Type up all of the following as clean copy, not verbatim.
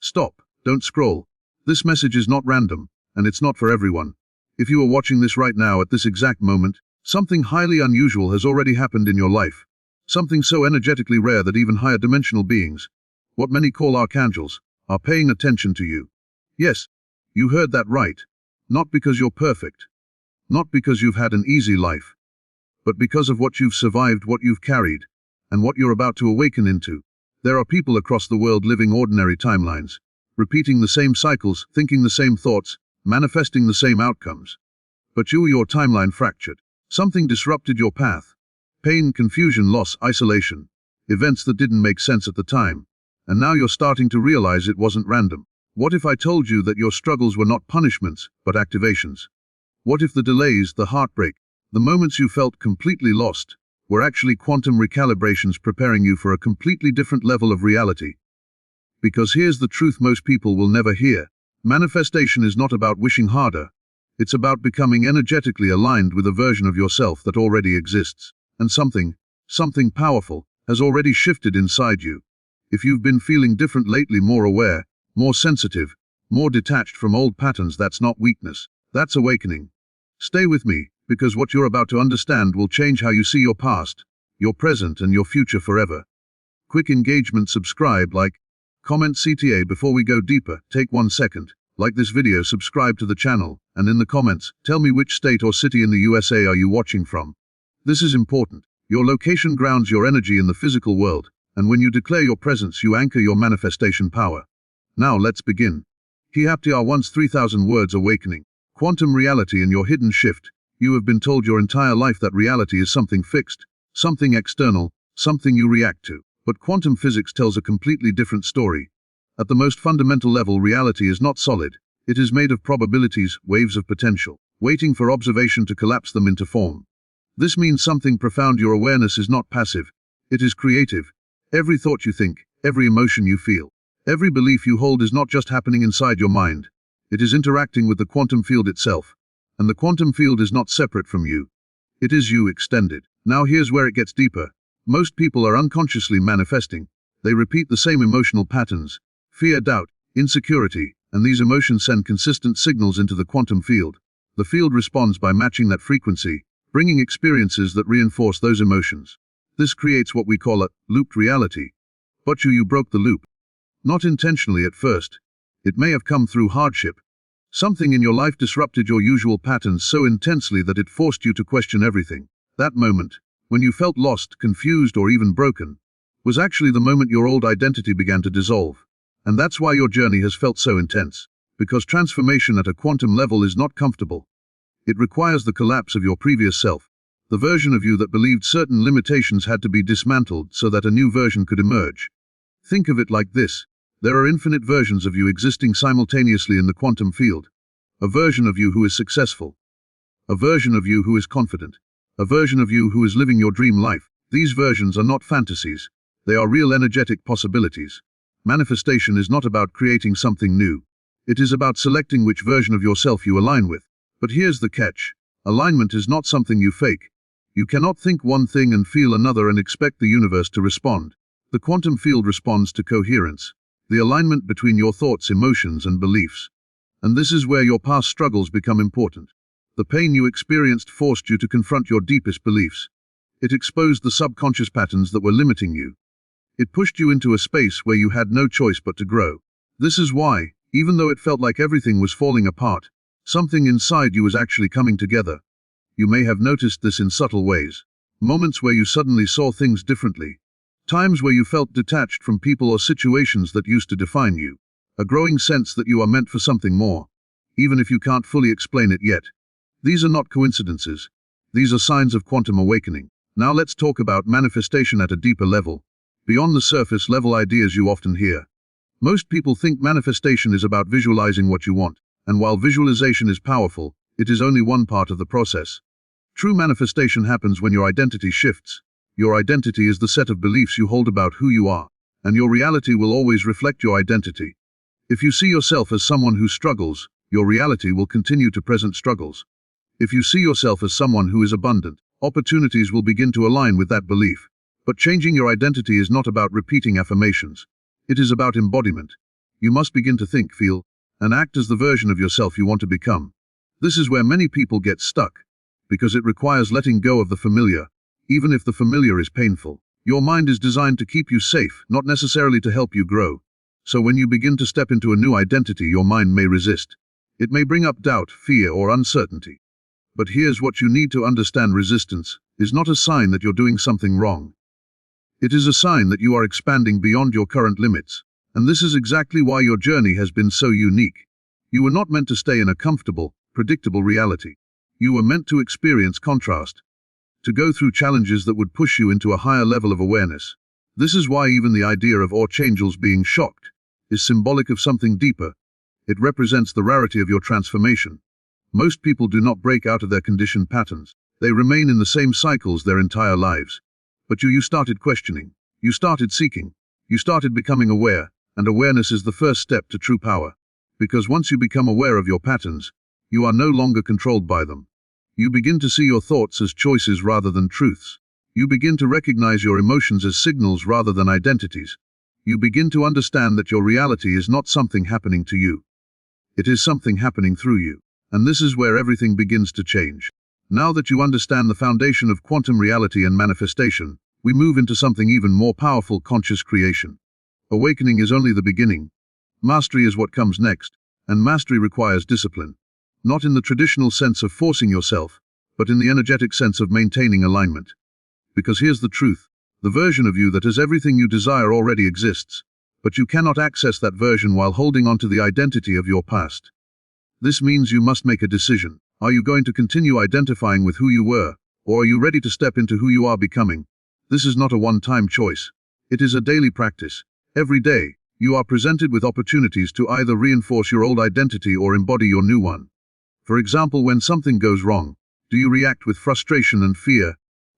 Stop, don't scroll. This message is not random, and it's not for everyone. If you are watching this right now at this exact moment, something highly unusual has already happened in your life. Something so energetically rare that even higher dimensional beings, what many call archangels, are paying attention to you. Yes, you heard that right. Not because you're perfect. Not because you've had an easy life. But because of what you've survived, what you've carried, and what you're about to awaken into. There are people across the world living ordinary timelines, repeating the same cycles, thinking the same thoughts, manifesting the same outcomes. But your timeline fractured. Something disrupted your path. Pain, confusion, loss, isolation. Events that didn't make sense at the time. And now you're starting to realize it wasn't random. What if I told you that your struggles were not punishments, but activations? What if the delays, the heartbreak, the moments you felt completely lost, were actually quantum recalibrations preparing you for a completely different level of reality? Because here's the truth most people will never hear. Manifestation is not about wishing harder. It's about becoming energetically aligned with a version of yourself that already exists. And something powerful, has already shifted inside you. If you've been feeling different lately, more aware, more sensitive, more detached from old patterns, that's not weakness. That's awakening. Stay with me, because what you're about to understand will change how you see your past, your present, and your future forever. Quick engagement: subscribe, like, comment CTA. Before we go deeper, take 1 second, like this video, subscribe to the channel, and in the comments, tell me which state or city in the USA are you watching from. This is important. Your location grounds your energy in the physical world, and when you declare your presence, you anchor your manifestation power. Now let's begin. Hiaptiar once 3,000 words awakening. Quantum reality in your hidden shift. You have been told your entire life that reality is something fixed, something external, something you react to. But quantum physics tells a completely different story. At the most fundamental level, reality is not solid. It is made of probabilities, waves of potential, waiting for observation to collapse them into form. This means something profound. Your awareness is not passive. It is creative. Every thought you think, every emotion you feel, every belief you hold is not just happening inside your mind. It is interacting with the quantum field itself. And the quantum field is not separate from you. It is you extended. Now here's where it gets deeper. Most people are unconsciously manifesting. They repeat the same emotional patterns: fear, doubt, insecurity, and these emotions send consistent signals into the quantum field. The field responds by matching that frequency, bringing experiences that reinforce those emotions. This creates what we call a looped reality. But you broke the loop. Not intentionally at first. It may have come through hardship. Something in your life disrupted your usual patterns so intensely that it forced you to question everything. That moment, when you felt lost, confused, or even broken, was actually the moment your old identity began to dissolve. And that's why your journey has felt so intense. Because transformation at a quantum level is not comfortable. It requires the collapse of your previous self. The version of you that believed certain limitations had to be dismantled so that a new version could emerge. Think of it like this. There are infinite versions of you existing simultaneously in the quantum field. A version of you who is successful. A version of you who is confident. A version of you who is living your dream life. These versions are not fantasies. They are real energetic possibilities. Manifestation is not about creating something new. It is about selecting which version of yourself you align with. But here's the catch. Alignment is not something you fake. You cannot think one thing and feel another and expect the universe to respond. The quantum field responds to coherence. The alignment between your thoughts, emotions, and beliefs. And this is where your past struggles become important. The pain you experienced forced you to confront your deepest beliefs. It exposed the subconscious patterns that were limiting you. It pushed you into a space where you had no choice but to grow. This is why, even though it felt like everything was falling apart, something inside you was actually coming together. You may have noticed this in subtle ways. Moments where you suddenly saw things differently. Times where you felt detached from people or situations that used to define you. A growing sense that you are meant for something more, even if you can't fully explain it yet. These are not coincidences. These are signs of quantum awakening. Now let's talk about manifestation at a deeper level. Beyond the surface level ideas you often hear. Most people think manifestation is about visualizing what you want. And while visualization is powerful, it is only one part of the process. True manifestation happens when your identity shifts. Your identity is the set of beliefs you hold about who you are, and your reality will always reflect your identity. If you see yourself as someone who struggles, your reality will continue to present struggles. If you see yourself as someone who is abundant, opportunities will begin to align with that belief. But changing your identity is not about repeating affirmations. It is about embodiment. You must begin to think, feel, and act as the version of yourself you want to become. This is where many people get stuck, because it requires letting go of the familiar, even if the familiar is painful. Your mind is designed to keep you safe, not necessarily to help you grow. So when you begin to step into a new identity, your mind may resist. It may bring up doubt, fear, or uncertainty. But here's what you need to understand: resistance is not a sign that you're doing something wrong. It is a sign that you are expanding beyond your current limits. And this is exactly why your journey has been so unique. You were not meant to stay in a comfortable, predictable reality. You were meant to experience contrast, to go through challenges that would push you into a higher level of awareness. This is why even the idea of angels being shocked is symbolic of something deeper. It represents the rarity of your transformation. Most people do not break out of their conditioned patterns. They remain in the same cycles their entire lives. But you started questioning. You started seeking. You started becoming aware, and awareness is the first step to true power. Because once you become aware of your patterns, you are no longer controlled by them. You begin to see your thoughts as choices rather than truths. You begin to recognize your emotions as signals rather than identities. You begin to understand that your reality is not something happening to you. It is something happening through you. And this is where everything begins to change. Now that you understand the foundation of quantum reality and manifestation, we move into something even more powerful: conscious creation. Awakening is only the beginning. Mastery is what comes next, and mastery requires discipline. Not in the traditional sense of forcing yourself, but in the energetic sense of maintaining alignment. Because here's the truth: the version of you that has everything you desire already exists, but you cannot access that version while holding on to the identity of your past. This means you must make a decision. Are you going to continue identifying with who you were, or are you ready to step into who you are becoming? This is not a one-time choice. It is a daily practice. Every day, you are presented with opportunities to either reinforce your old identity or embody your new one. For example, when something goes wrong, do you react with frustration and fear,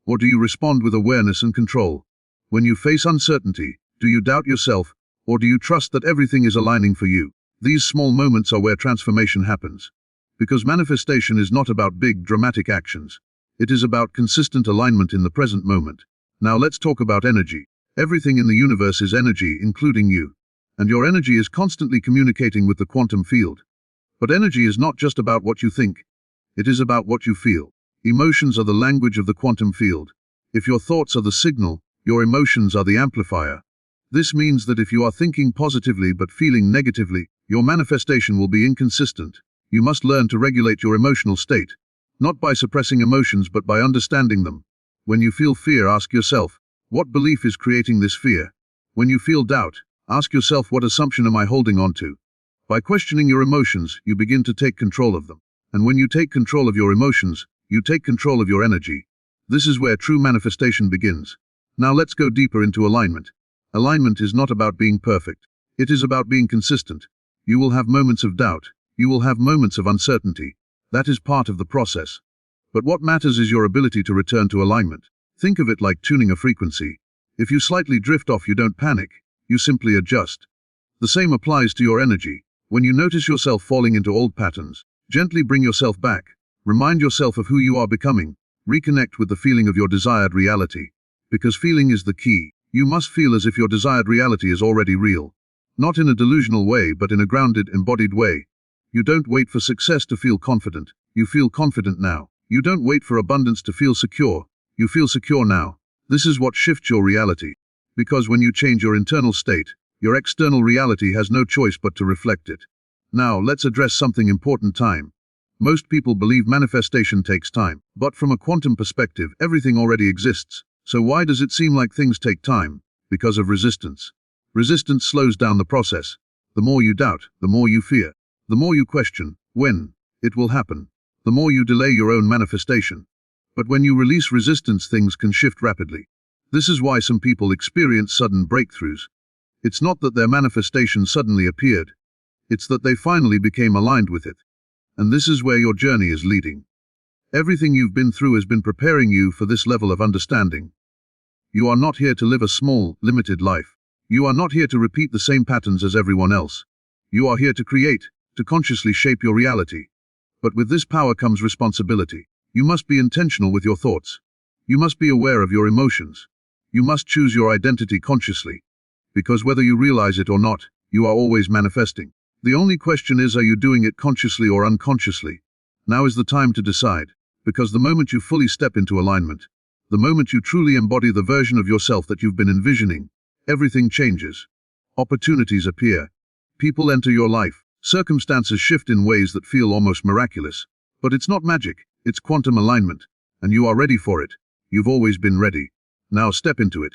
or do you respond with awareness and control? When you face uncertainty, do you doubt yourself, or do you trust that everything is aligning for you? These small moments are where transformation happens. Because manifestation is not about big, dramatic actions. It is about consistent alignment in the present moment. Now let's talk about energy. Everything in the universe is energy, including you. And your energy is constantly communicating with the quantum field. But energy is not just about what you think. It is about what you feel. Emotions are the language of the quantum field. If your thoughts are the signal, your emotions are the amplifier. This means that if you are thinking positively but feeling negatively, your manifestation will be inconsistent. You must learn to regulate your emotional state, not by suppressing emotions but by understanding them. When you feel fear, ask yourself, what belief is creating this fear? When you feel doubt, ask yourself, what assumption am I holding on to? By questioning your emotions, you begin to take control of them. And when you take control of your emotions, you take control of your energy. This is where true manifestation begins. Now let's go deeper into alignment. Alignment is not about being perfect. It is about being consistent. You will have moments of doubt. You will have moments of uncertainty. That is part of the process. But what matters is your ability to return to alignment. Think of it like tuning a frequency. If you slightly drift off, you don't panic. You simply adjust. The same applies to your energy. When you notice yourself falling into old patterns, gently bring yourself back. Remind yourself of who you are becoming. Reconnect with the feeling of your desired reality. Because feeling is the key. You must feel as if your desired reality is already real. Not in a delusional way, but in a grounded, embodied way. You don't wait for success to feel confident. You feel confident now. You don't wait for abundance to feel secure. You feel secure now. This is what shifts your reality. Because when you change your internal state, your external reality has no choice but to reflect it. Now, let's address something important: time. Most people believe manifestation takes time. But from a quantum perspective, everything already exists. So why does it seem like things take time? Because of resistance. Resistance slows down the process. The more you doubt, the more you fear. The more you question when it will happen, the more you delay your own manifestation. But when you release resistance, things can shift rapidly. This is why some people experience sudden breakthroughs. It's not that their manifestation suddenly appeared. It's that they finally became aligned with it. And this is where your journey is leading. Everything you've been through has been preparing you for this level of understanding. You are not here to live a small, limited life. You are not here to repeat the same patterns as everyone else. You are here to create, to consciously shape your reality. But with this power comes responsibility. You must be intentional with your thoughts. You must be aware of your emotions. You must choose your identity consciously. Because whether you realize it or not, You are always manifesting. The only question is, are you doing it consciously or unconsciously? Now is the time to decide, because the moment you fully step into alignment, the moment you truly embody the version of yourself that you've been envisioning, everything changes. Opportunities appear. People enter your life. Circumstances shift in ways that feel almost miraculous. But it's not magic, it's quantum alignment. And you are ready for it. You've always been ready. Now step into it.